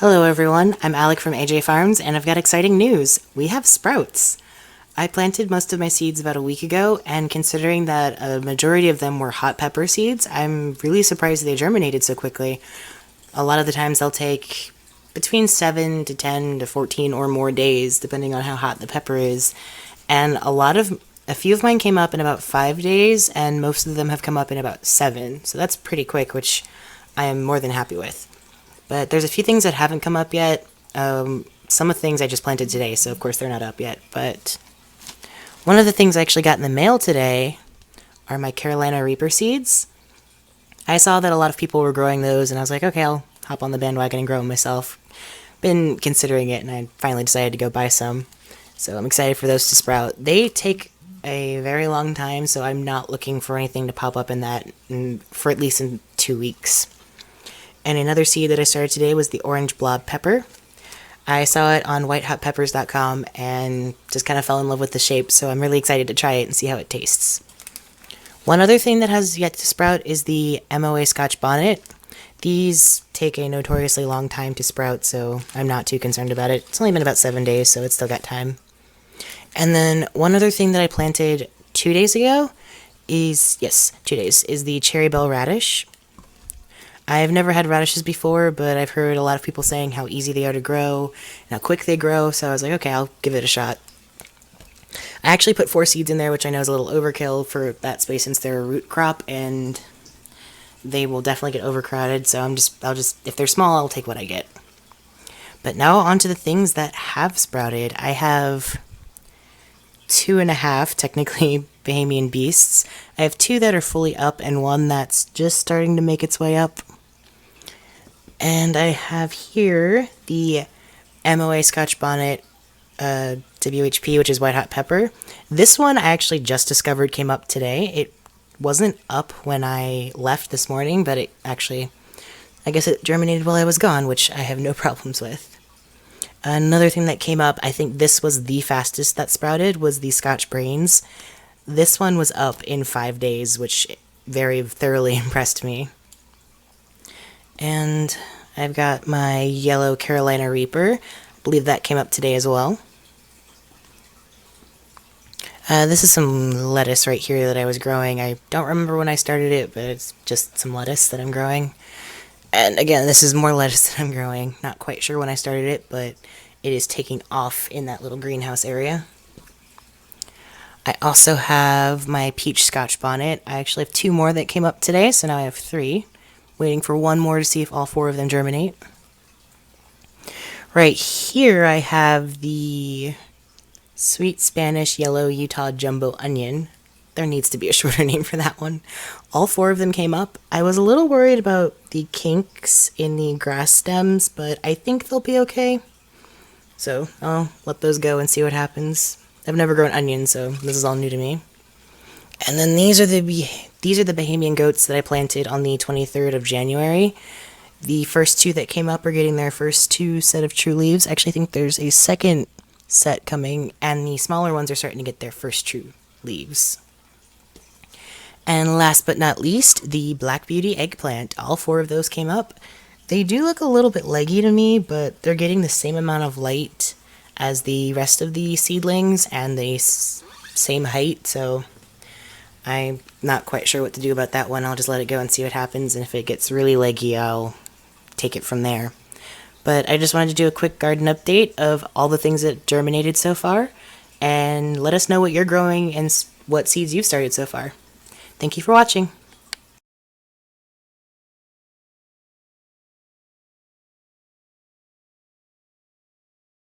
Hello everyone, I'm Alec from AJay Farms and I've got exciting news. We have sprouts. I planted most of my seeds about a week ago, and considering that a majority of them were hot pepper seeds, I'm really surprised they germinated so quickly. A lot of the times they'll take between 7 to 10 to 14 or more days depending on how hot the pepper is, and a few of mine came up in about 5 days and most of them have come up in about 7, so that's pretty quick, which I am more than happy with. But there's a few things that haven't come up yet. Some of the things I just planted today, so of course they're not up yet. But one of the things I actually got in the mail today are my Carolina Reaper seeds. I saw that a lot of people were growing those, and I was like, okay, I'll hop on the bandwagon and grow them myself. Been considering it, and I finally decided to go buy some. So I'm excited for those to sprout. They take a very long time, so I'm not looking for anything to pop up in that for at least in 2 weeks. And another seed that I started today was the orange blob pepper. I saw it on whitehotpeppers.com and just kind of fell in love with the shape, so I'm really excited to try it and see how it tastes. One other thing that has yet to sprout is the MOA Scotch bonnet. These take a notoriously long time to sprout, so I'm not too concerned about it. It's only been about 7 days, so it's still got time. And then one other thing that I planted 2 days ago is, yes, 2 days, is the cherry bell radish. I've never had radishes before, but I've heard a lot of people saying how easy they are to grow and how quick they grow, so I was like, okay, I'll give it a shot. I actually put 4 seeds in there, which I know is a little overkill for that space since they're a root crop, and they will definitely get overcrowded, so I'll just, if they're small, I'll take what I get. But now on to the things that have sprouted. I have 2.5, technically, Bahamian beasts. I have 2 that are fully up and 1 that's just starting to make its way up. And I have here the MOA Scotch Bonnet WHP, which is white hot pepper. This one I actually just discovered came up today. It wasn't up when I left this morning, but it actually, I guess it germinated while I was gone, which I have no problems with. Another thing that came up, I think this was the fastest that sprouted, was the Scotch Brains. This one was up in 5 days, which very thoroughly impressed me. And I've got my yellow Carolina Reaper. I believe that came up today as well. This is some lettuce right here that I was growing. I don't remember when I started it, but it's just some lettuce that I'm growing. And again, this is more lettuce that I'm growing. Not quite sure when I started it, but it is taking off in that little greenhouse area. I also have my peach Scotch bonnet. I actually have 2 more that came up today, so now I have 3. Waiting for 1 more to see if all 4 of them germinate. Right here I have the Sweet Spanish Yellow Utah Jumbo Onion. There needs to be a shorter name for that one. All 4 of them came up. I was a little worried about the kinks in the grass stems, but I think they'll be okay. So I'll let those go and see what happens. I've never grown onions, so this is all new to me. And then these are the Bahamian goats that I planted on the 23rd of January. The first 2 that came up are getting their first 2 set of true leaves. I actually think there's a second set coming, and the smaller ones are starting to get their first true leaves. And last but not least, the Black Beauty eggplant. All 4 of those came up. They do look a little bit leggy to me, but they're getting the same amount of light as the rest of the seedlings and the same height, so I'm not quite sure what to do about that one. I'll just let it go and see what happens, and if it gets really leggy, I'll take it from there. But I just wanted to do a quick garden update of all the things that germinated so far, and let us know what you're growing and what seeds you've started so far. Thank you for watching.